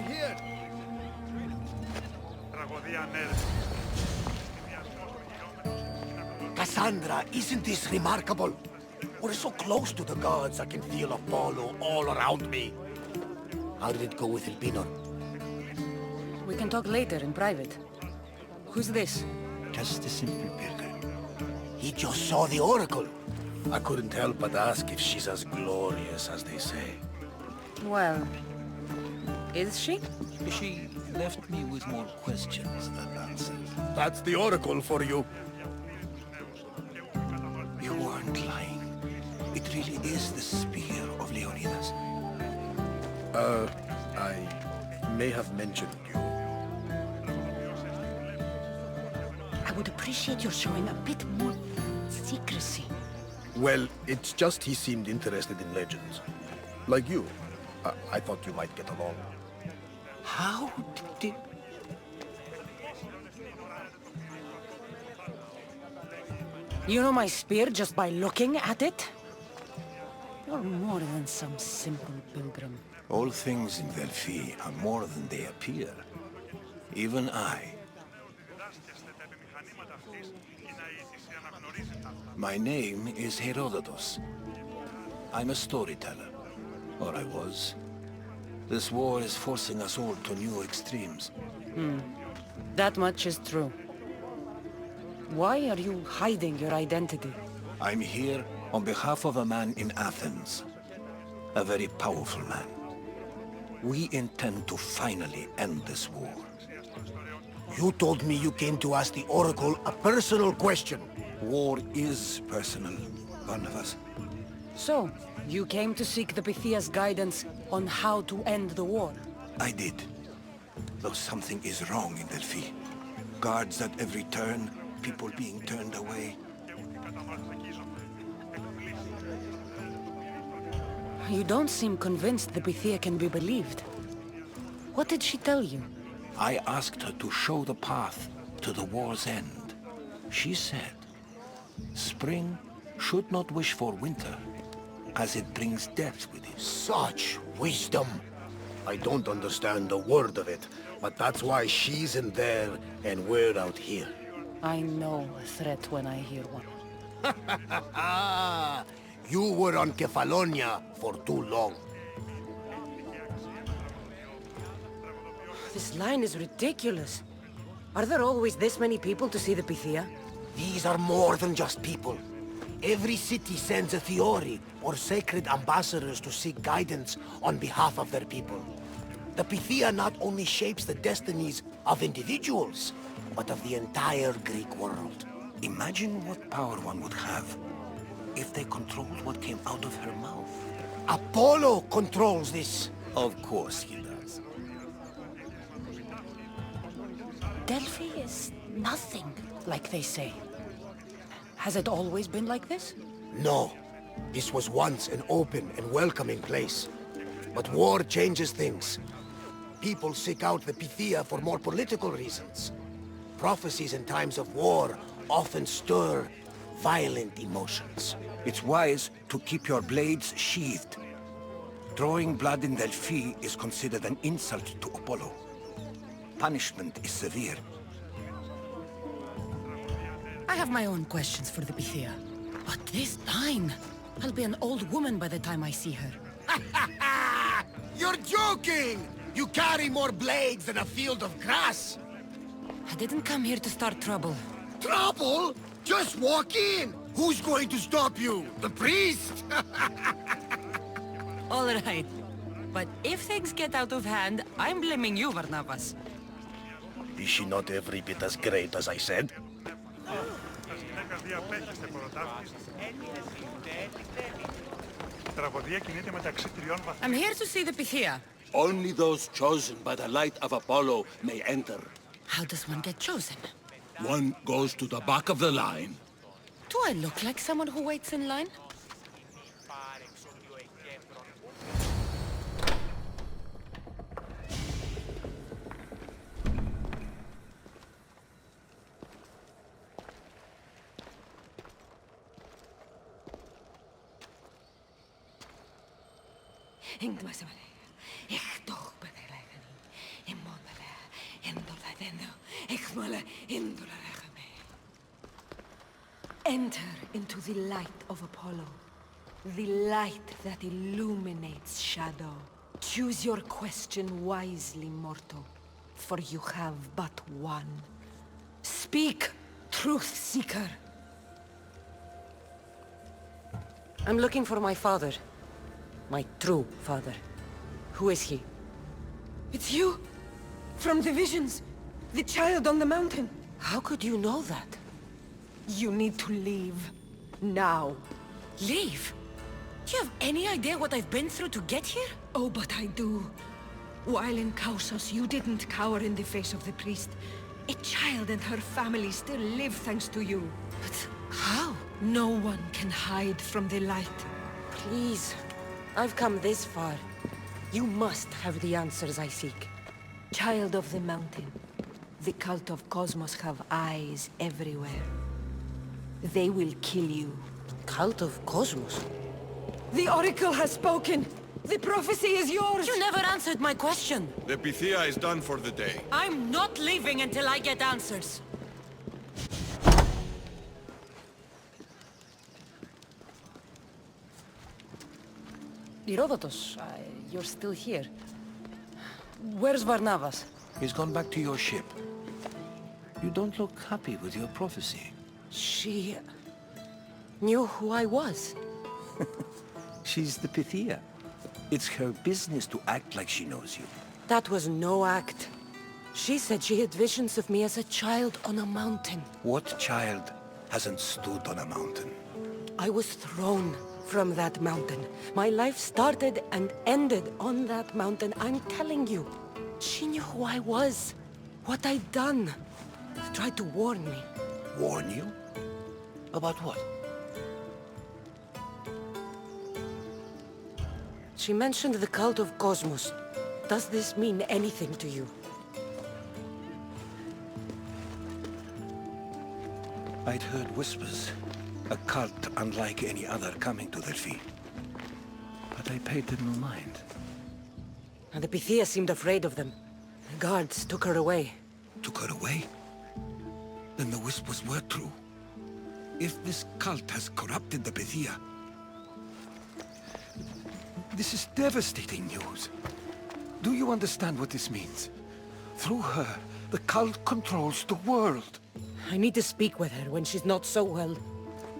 here! Cassandra, isn't this remarkable? We're so close to the gods, I can feel Apollo all around me. How did it go with Elpinor? We can talk later in private. Who's this? Just a simple pilgrim. He just saw the oracle. I couldn't help but ask if she's as glorious as they say. Well, is she? She left me with more questions than answers. That's the oracle for you. You weren't lying. It really is the spear of Leonidas. I may have mentioned you. I would appreciate your showing a bit more secrecy. Well, it's just he seemed interested in legends. Like you. I thought you might get along. How did... You know my spear just by looking at it? You're more than some simple pilgrim. All things in Delphi are more than they appear. Even I. My name is Herodotus. I'm a storyteller. Or I was. This war is forcing us all to new extremes. That much is true. Why are you hiding your identity? I'm here on behalf of a man in Athens. A very powerful man. We intend to finally end this war. You told me you came to ask the oracle a personal question. War is personal, Barnabas. So, you came to seek the Pythia's guidance on how to end the war? I did. Though something is wrong in Delphi. Guards at every turn, people being turned away. You don't seem convinced the Pythia can be believed. What did she tell you? I asked her to show the path to the war's end. She said, spring should not wish for winter, as it brings death with it. Such wisdom. I don't understand a word of it, but that's why she's in there and we're out here. I know a threat when I hear one. You were on Kefalonia for too long. This line is ridiculous. Are there always this many people to see the Pythia? These are more than just people. Every city sends a theory or sacred ambassadors to seek guidance on behalf of their people. The Pythia not only shapes the destinies of individuals, but of the entire Greek world. Imagine what power one would have if they controlled what came out of her mouth. Apollo controls this. Of course he does. Delphi is nothing, like they say. Has it always been like this? No. This was once an open and welcoming place. But war changes things. People seek out the Pythia for more political reasons. Prophecies in times of war often stir violent emotions. It's wise to keep your blades sheathed. Drawing blood in Delphi is considered an insult to Apollo. Punishment is severe. I have my own questions for the Pythia. But this line... I'll be an old woman by the time I see her. You're joking! You carry more blades than a field of grass! I didn't come here to start trouble. Trouble? Just walk in! Who's going to stop you? The priest? All right. But if things get out of hand, I'm blaming you, Barnabas. Is she not every bit as great as I said? I'm here to see the Pythia. Only those chosen by the light of Apollo may enter. How does one get chosen? One goes to the back of the line. Do I look like someone who waits in line? Enter into the light of Apollo. The light that illuminates shadow. Choose your question wisely, mortal. For you have but one. Speak, truth seeker. I'm looking for my father. My true father. Who is he? It's you! From the visions! The child on the mountain! How could you know that? You need to leave. Now. Leave? Do you have any idea what I've been through to get here? Oh, but I do. While in Kausos, you didn't cower in the face of the priest. A child and her family still live thanks to you. But how? No one can hide from the light. Please. I've come this far. You must have the answers I seek. Child of the mountain. The cult of Cosmos have eyes everywhere. They will kill you. Cult of Cosmos? The Oracle has spoken! The prophecy is yours! You never answered my question! The Pythia is done for the day. I'm not leaving until I get answers! Herodotus, you're still here. Where's Varnavas? He's gone back to your ship. You don't look happy with your prophecy. She knew who I was. She's the Pythia. It's her business to act like she knows you. That was no act. She said she had visions of me as a child on a mountain. What child hasn't stood on a mountain? I was thrown from that mountain. My life started and ended on that mountain. I'm telling you. She knew who I was, what I'd done. She tried to warn me. Warn you? About what? She mentioned the cult of Cosmos. Does this mean anything to you? I'd heard whispers. A cult unlike any other coming to Delphi. But I paid them no mind. And the Pythia seemed afraid of them. The guards took her away. Took her away? Then the whispers were true. If this cult has corrupted the Pythia... This is devastating news. Do you understand what this means? Through her, the cult controls the world. I need to speak with her when she's not so well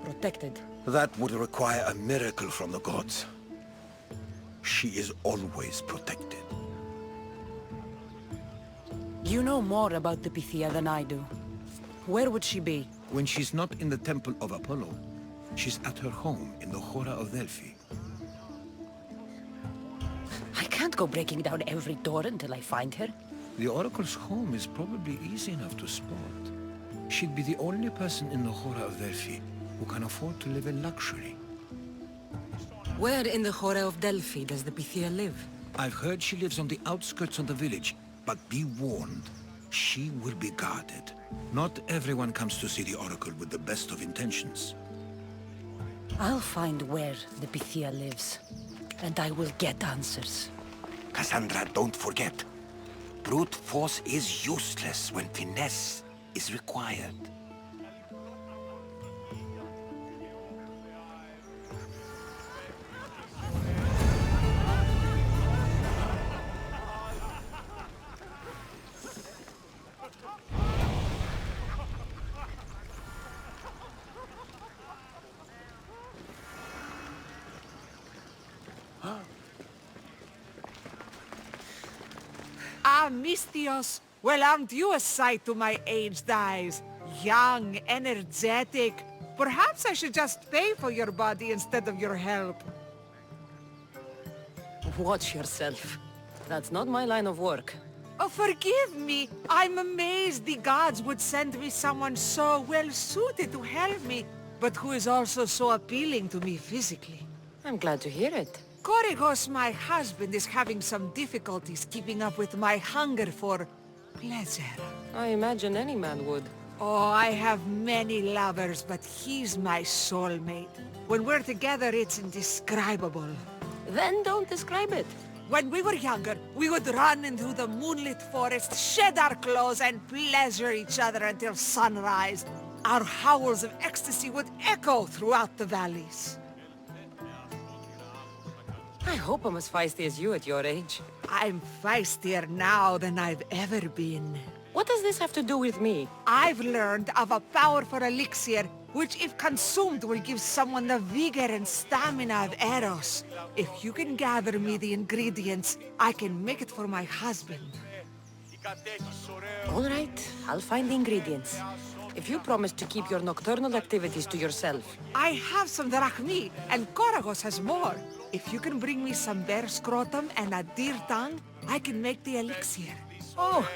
protected. That would require a miracle from the gods. She is always protected. You know more about the Pythia than I do. Where would she be? When she's not in the temple of Apollo, she's at her home in the Hora of Delphi. I can't go breaking down every door until I find her. The Oracle's home is probably easy enough to spot. She'd be the only person in the Hora of Delphi who can afford to live in luxury. Where in the Hora of Delphi does the Pythia live? I've heard she lives on the outskirts of the village, but be warned, she will be guarded. Not everyone comes to see the Oracle with the best of intentions. I'll find where the Pythia lives, and I will get answers. Cassandra, don't forget. Brute force is useless when finesse is required. Ah, Mystios! Well, aren't you a sight to my aged eyes? Young, energetic. Perhaps I should just pay for your body instead of your help. Watch yourself. That's not my line of work. Oh, forgive me. I'm amazed the gods would send me someone so well-suited to help me, but who is also so appealing to me physically. I'm glad to hear it. Korygos, my husband, is having some difficulties keeping up with my hunger for pleasure. I imagine any man would. Oh, I have many lovers, but he's my soulmate. When we're together, it's indescribable. Then don't describe it. When we were younger, We would run into the moonlit forest, shed our clothes, and pleasure each other until sunrise. Our howls of ecstasy would echo throughout the valleys. I hope I'm as feisty as you at your age. I'm feistier now than I've ever been. What does this have to do with me? I've learned of a powerful elixir, which if consumed will give someone the vigor and stamina of Eros. If you can gather me the ingredients, I can make it for my husband. All right, I'll find the ingredients. If you promise to keep your nocturnal activities to yourself. I have some drachmi, and Koragos has more. If you can bring me some bear scrotum and a deer tongue, I can make the elixir. Oh,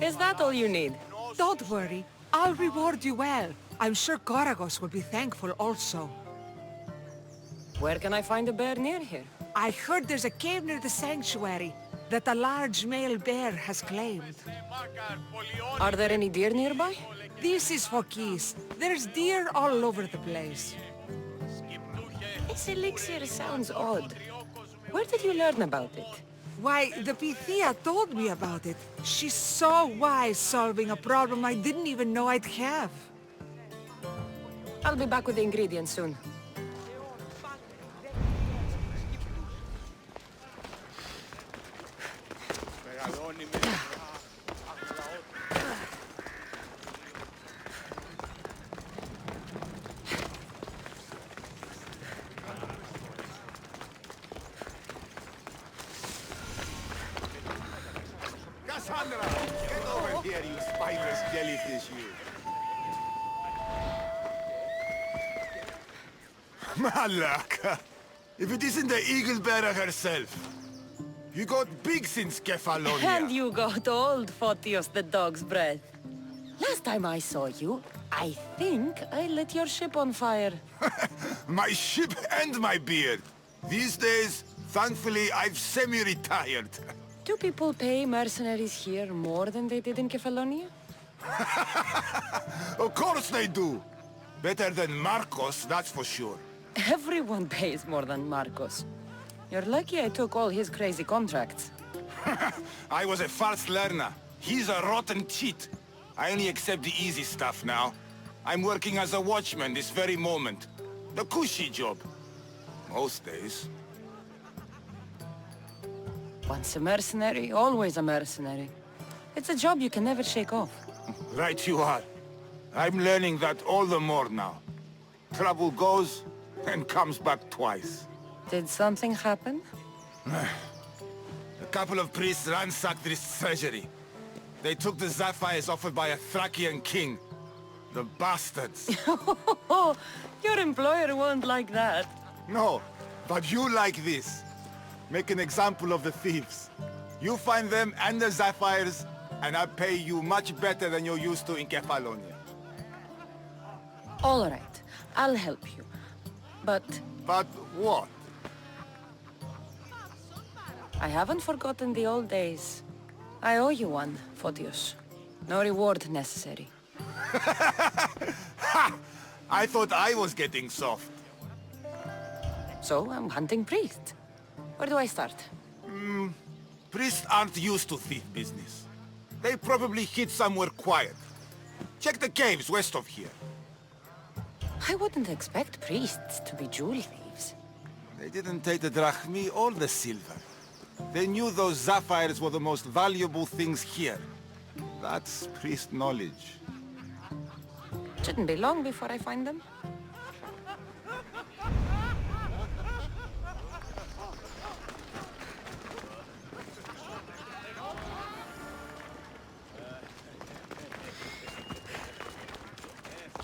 is that all you need? Don't worry, I'll reward you well. I'm sure Koragos will be thankful also. Where can I find a bear near here? I heard there's a cave near the sanctuary that a large male bear has claimed. Are there any deer nearby? This is Fokis. There's deer all over the place. This elixir sounds odd. Where did you learn about it? Why, the Pythia told me about it. She's so wise solving a problem I didn't even know I'd have. I'll be back with the ingredients soon. Cassandra, get over here, you spineless jellyfish, you. Malaka! If it isn't the eagle bearer herself. You got big since Kefalonia. And you got old, Photios the dog's breath. Last time I saw you, I think I lit your ship on fire. My ship and my beard. These days, thankfully, I've semi-retired. Do people pay mercenaries here more than they did in Kefalonia? Of course they do. Better than Marcos, that's for sure. Everyone pays more than Marcos. You're lucky I took all his crazy contracts. I was a fast learner. He's a rotten cheat. I only accept the easy stuff now. I'm working as a watchman this very moment. The cushy job. Most days. Once a mercenary, always a mercenary. It's a job you can never shake off. Right you are. I'm learning that all the more now. Trouble goes and comes back twice. Did something happen? A couple of priests ransacked this treasury. They took the sapphires offered by a Thracian king. The bastards. Your employer won't like that. No, but you like this. Make an example of the thieves. You find them and the sapphires, and I'll pay you much better than you're used to in Kefalonia. All right, I'll help you. But But what? I haven't forgotten the old days. I owe you one, Photios. No reward necessary. Ha! I thought I was getting soft. So I'm hunting priests. Where do I start? Priests aren't used to thief business. They probably hid somewhere quiet. Check the caves west of here. I wouldn't expect priests to be jewel thieves. They didn't take the drachmi or the silver. They knew those sapphires were the most valuable things here. That's priest knowledge. Shouldn't be long before I find them.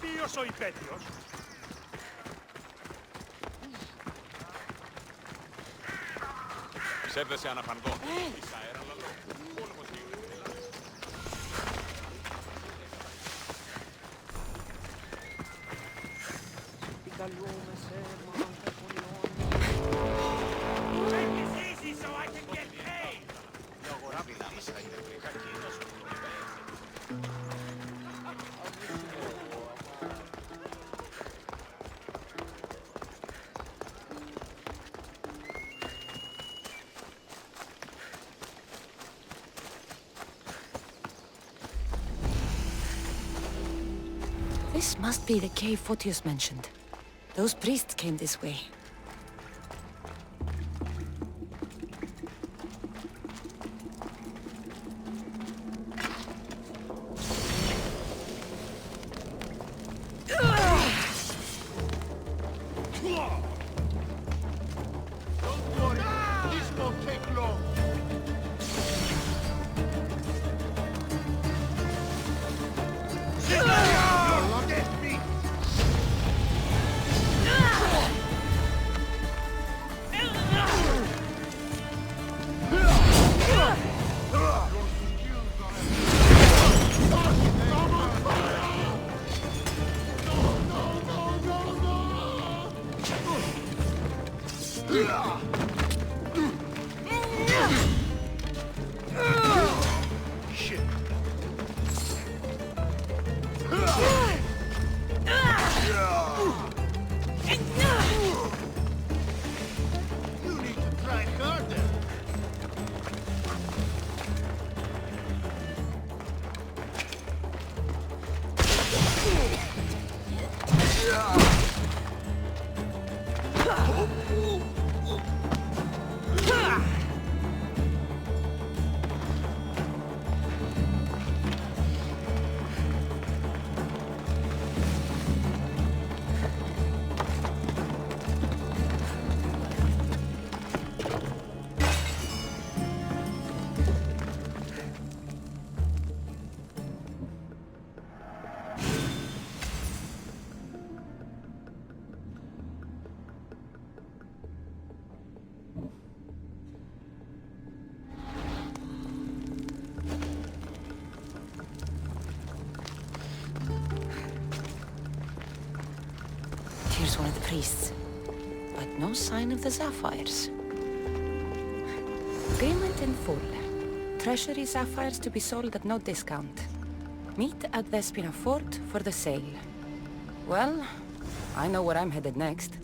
Ποιος ο υπέτειος? Ψεύδεσαι αναφανδό. This must be the cave Photius mentioned. Those priests came this way. Here's one of the priests. But no sign of the sapphires. Agreement in full. Treasury sapphires to be sold at no discount. Meet at Vespina Fort for the sale. Well, I know where I'm headed next.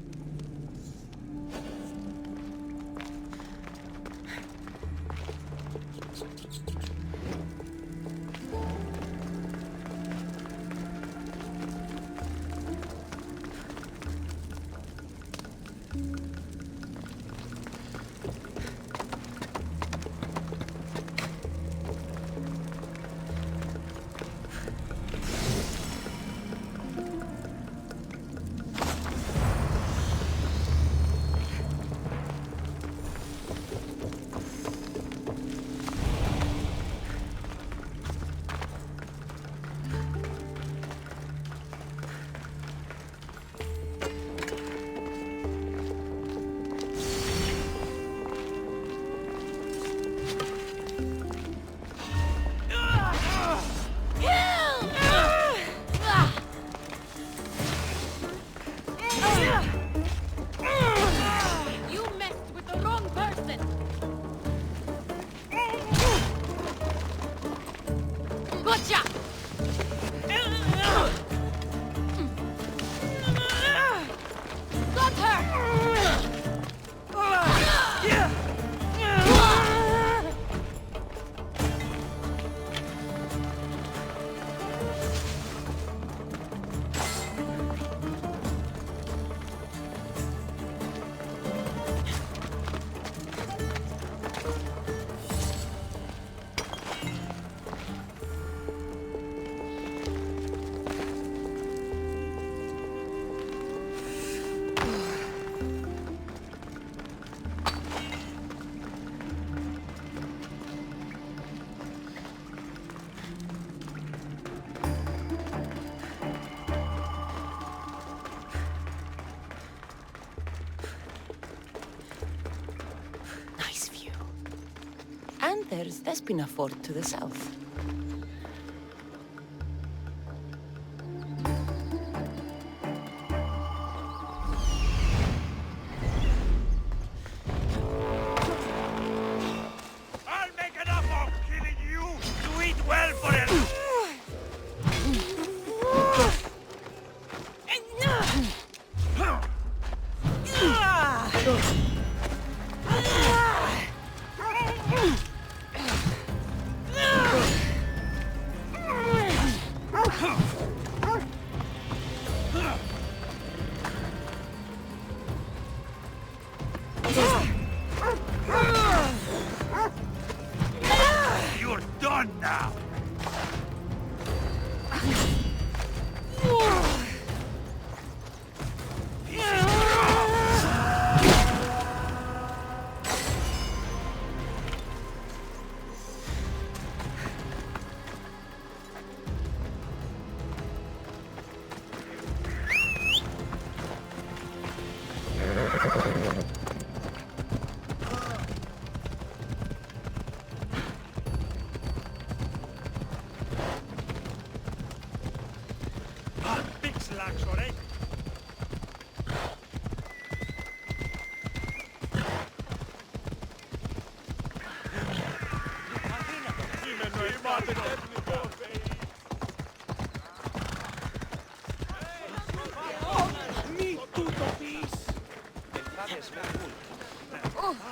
And there's Vespina Fort to the south. I'll make an offer of killing you to eat well forever. on now!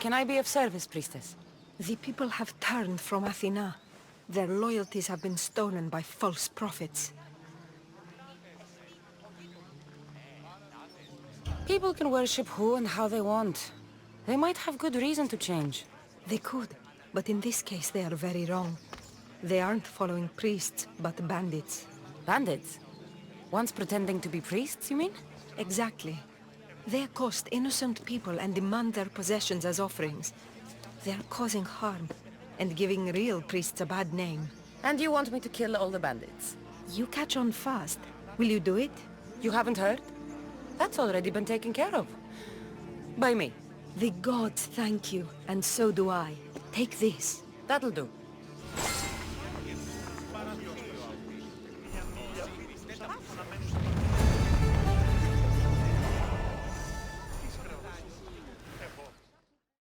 Can I be of service, priestess? The people have turned from Athena. Their loyalties have been stolen by false prophets. People can worship who and how they want. They might have good reason to change. They could, but in this case they are very wrong. They aren't following priests, but bandits. Bandits? Once pretending to be priests, you mean? Exactly. They accost innocent people and demand their possessions as offerings. They are causing harm, and giving real priests a bad name. And you want me to kill all the bandits? You catch on fast. Will you do it? You haven't heard? That's already been taken care of. By me. The gods thank you, and so do I. Take this. That'll do.